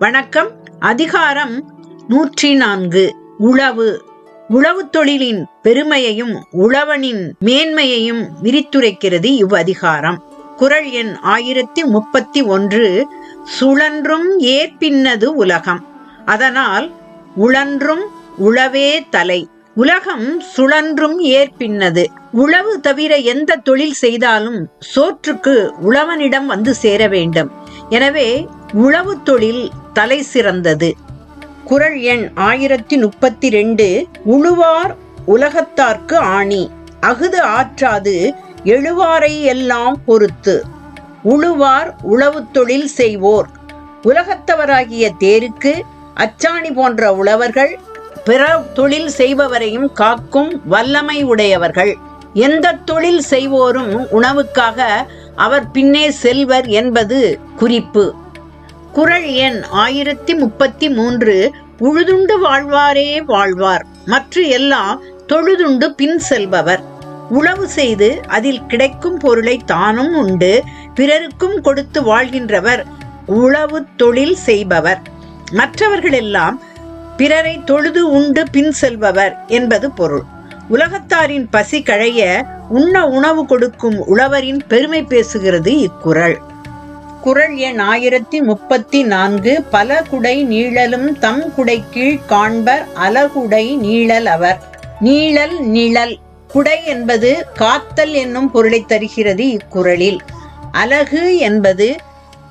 வணக்கம். அதிகாரம் 104. உழவு. உழவு தொழிலின் பெருமையையும் உழவனின் மேன்மையையும் விரித்துரைக்கிறது இவ்வதிகாரம். குறள் எண் 1031. சுழன்றும் ஏற்பின்னது உலகம். அதனால் உழன்றும் உழவே தலை. உலகம் சுழன்றும் ஏற்பின்னது. உழவு தவிர எந்த தொழில் செய்தாலும் சோற்றுக்கு உழவனிடம் வந்து சேர வேண்டும். எனவே உழவு தொழில் தலை சிறந்தது. குறள் எண் 1032. உழுவார் உலகத்தார்க்கு ஆணி, அகுது ஆற்றாது எழுவாரை எல்லாம் பொறுத்து. உழுவார் உழவு தொழில் செய்வோர். உலகத்தவராகிய தேருக்கு அச்சாணி போன்ற உழவர்கள் பிற தொழில் செய்பவரையும் காக்கும் வல்லமை உடையவர்கள். எந்த தொழில் செய்வோரும் உணவுக்காக அவர் பின்னே செல்வர் என்பது குறிப்பு. குறள் எண் 1033. உழுதுண்டு வாழ்வாரே வாழ்வார், மற்ற எல்லாம் தொழுதுண்டு பின் செல்பவர். உழவு செய்து அதில் கிடைக்கும் பொருளை தானும் உண்டு பிறருக்கும் கொடுத்து வாழ்கின்றவர் உழவு தொழில் செய்பவர். மற்றவர்கள் எல்லாம் பிறரை தொழுது உண்டு பின் செல்பவர் என்பது பொருள். உலகத்தாரின் பசி களைய உண்ண உணவு கொடுக்கும் உழவரின் பெருமை பேசுகிறது இக்குறள். குறள் எண் 1034. பல குடை நீழலும் தம் குடை கீழ் காண்பர் அலகுடை நீழல் அவர். நீழல் நிழல். குடை என்பது காத்தல் என்னும் பொருளை தருகிறது இக்குறளில். அலகு என்பது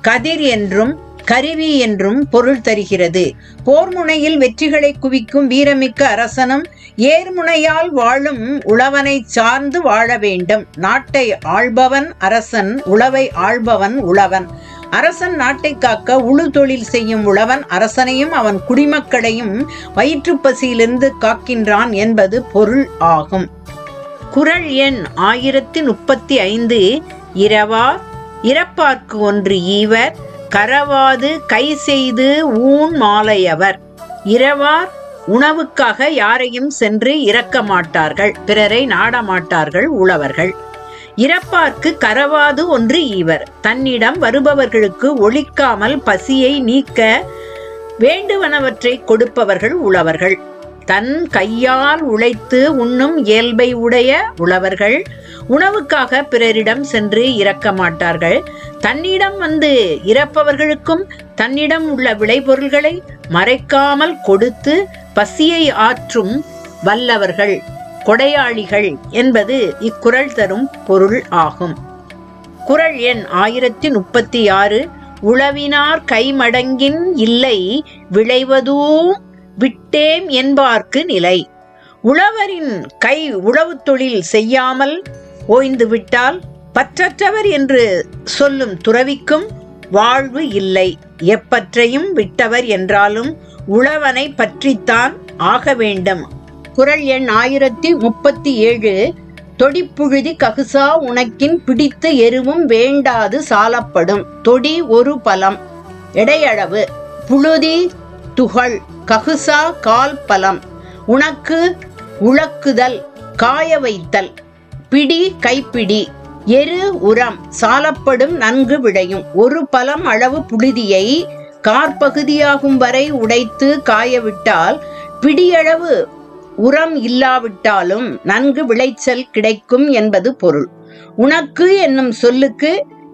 கதிர் என்றும் கருவி என்றும் பொருள் தருகிறது. போர் முனையில் வெற்றிகளை குவிக்கும் வீரமிக்க அரசனும் ஏர்முனையால் வாழும் உழவனை சார்ந்து வாழ வேண்டும். நாட்டை ஆள்பவன் அரசன், உழவை ஆள்பவன் உழவன். அரசன் நாட்டை காக்க உழு தொழில் செய்யும் உழவன் அரசனையும் அவன் குடிமக்களையும் வயிற்றுப்பசியிலிருந்து காக்கின்றான் என்பது பொருள் ஆகும். குறள் எண் 1035. இரவார் இறப்பார்க்கு ஒன்று ஈவர், கரவாது கை செய்து ஊன் மாலையவர். இரவார் உணவுக்காக யாரையும் சென்று இறக்க மாட்டார்கள், பிறரை நாடமாட்டார்கள் உழவர்கள். இறப்பார்க்கு கரவாது ஒன்று ஈவர். தன்னிடம் வருபவர்களுக்கு ஒழிக்காமல் பசியை நீக்க வேண்டுவனவற்றை கொடுப்பவர்கள் உழவர்கள். தன் கையால் உழைத்து உண்ணும் இயல்பை உடைய உழவர்கள் உணவுக்காக பிறரிடம் சென்று இறக்க மாட்டார்கள். தன்னிடம் வந்து இறப்பவர்களுக்கும் தன்னிடம் உள்ள விளைபொருள்களை மறைக்காமல் கொடுத்து பசியை ஆற்றும் வல்லவர்கள் கொடையாளிகள் என்பது இக்குறள் தரும் பொருள் ஆகும். குறள் எண் 1036. உழவினார் கைமடங்கின் இல்லை, விளைவதும் விட்டேம் என்பார்க்கு நிலை. உழவரின் கை உழவு தொழில் செய்யாமல் ஓய்ந்து விட்டால் பற்றற்றவர் என்று சொல்லும் துறவிக்கும் வாழ்வு இல்லை. எப்பற்றையும் விட்டவர் என்றாலும் உழவனை பற்றித்தான் ஆக வேண்டும். குறள் எண் 1037. தொடிப்புழுதி ககுசா உனக்கின் பிடித்து எருவும் வேண்டாது சாலப்படும். தொடி ஒரு பலம், எடையளவு. புழுதி துகள், ககுசா கால் பலம். உனக்கு உழக்குதல், காய வைத்தல். பிடி கைப்பிடி. எரு உரம், சாலப்படும் நன்கு விளையும். ஒரு பலம் அளவு புழுதியை காற்பகுதியாகும் வரை உடைத்து காயவிட்டால் பிடியளவு உரம் இல்லாவிட்டாலும் நன்கு விளைச்சல் கிடைக்கும் என்பது பொருள். உனக்கு என்னும் சொல்லுக்கு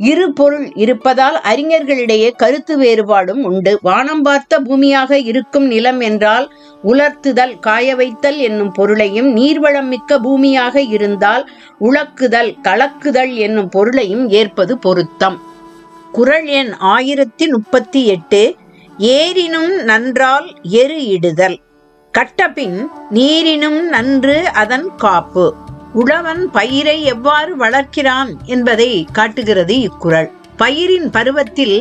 இரு பொருள் இருப்பதால் அறிஞர்களிடையே கருத்து வேறுபாடும் உண்டு. வானம் பார்த்த பூமியாக இருக்கும் நிலம் என்றால் உலர்த்துதல், காய வைத்தல் என்னும் பொருளையும், நீர்வளம் மிக்க பூமியாக இருந்தால் உழக்குதல், கலக்குதல் என்னும் பொருளையும் ஏற்பது பொருத்தம். குறள் எண் 1038. ஏரினும் நன்றால் எரு இடுதல், கட்டபின் நீரினும் நன்று அதன் காப்பு. உழவன் பயிரை எவ்வாறு வளர்க்கிறான் என்பதை காட்டுகிறது இக்குறள். பயிரின் பருவத்தில்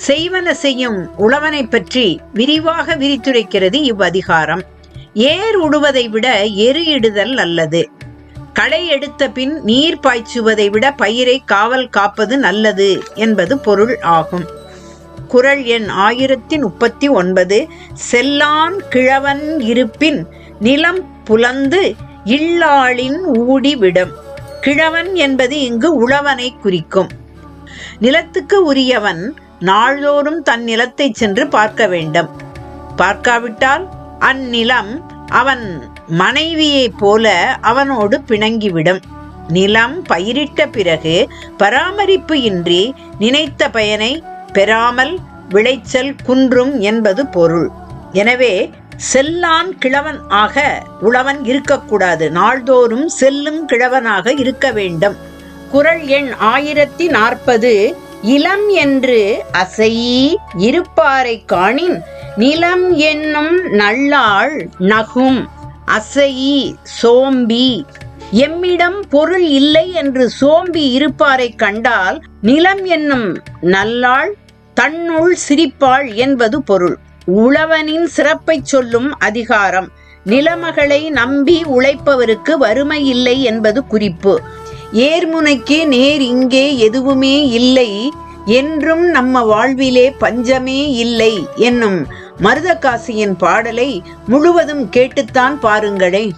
செய்வன செய்யும் உழவனை பற்றி விரிவாக விரித்துரைக்கிறது இவ்வதிகாரம். ஏர் உடுவதை விட எரு இடுதல் நல்லது. களை எடுத்த பின் நீர் பாய்ச்சுவதை விட பயிரை காவல் காப்பது நல்லது என்பது பொருள் ஆகும். குறள் எண் 1039. செல்லான் கிழவன் இருப்பின் நிலம் புலந்து இல்லாளின் ஊடிவிடும். கிழவன் என்பது இங்கு உழவனை குறிக்கும். நிலத்துக்கு உரியவன் நாள்தோறும் தன் நிலத்தை சென்று பார்க்க வேண்டும். பார்க்காவிட்டால் அந்நிலம் அவன் மனைவியைப் போல அவனோடு பிணங்கிவிடும். நிலம் பயிரிட்ட பிறகு பராமரிப்பு இன்றி நினைத்த பயனை பெறாமல் விளைச்சல் குன்றும் என்பது பொருள். எனவே செல்லான் கிழவன் ஆக உழவன் இருக்கக்கூடாது. நாள்தோறும் செல்லும் கிழவனாக இருக்க வேண்டும். குறள் எண் 1040. இளம் என்று அசையி இருப்பாரை காணின் நிலம் என்னும் நல்லாள் நகும் அசையி சோம்பி. எம்மிடம் பொருள் இல்லை என்று சோம்பி இருப்பாரை கண்டால் நிலம் என்னும் நல்லாள் தன்னுள் சிரிப்பாள் என்பது பொருள். உழவனின் சிறப்பை சொல்லும் அதிகாரம். நிலமகளை நம்பி உழைப்பவருக்கு வறுமை இல்லை என்பது குறிப்பு. ஏர்முனைக்கு நேர் இங்கே எதுவுமே இல்லை என்றும் நம்ம வாழ்விலே பஞ்சமே இல்லை என்னும் மருதகாசியின் பாடலை முழுவதும் கேட்டுத்தான் பாருங்களேன்.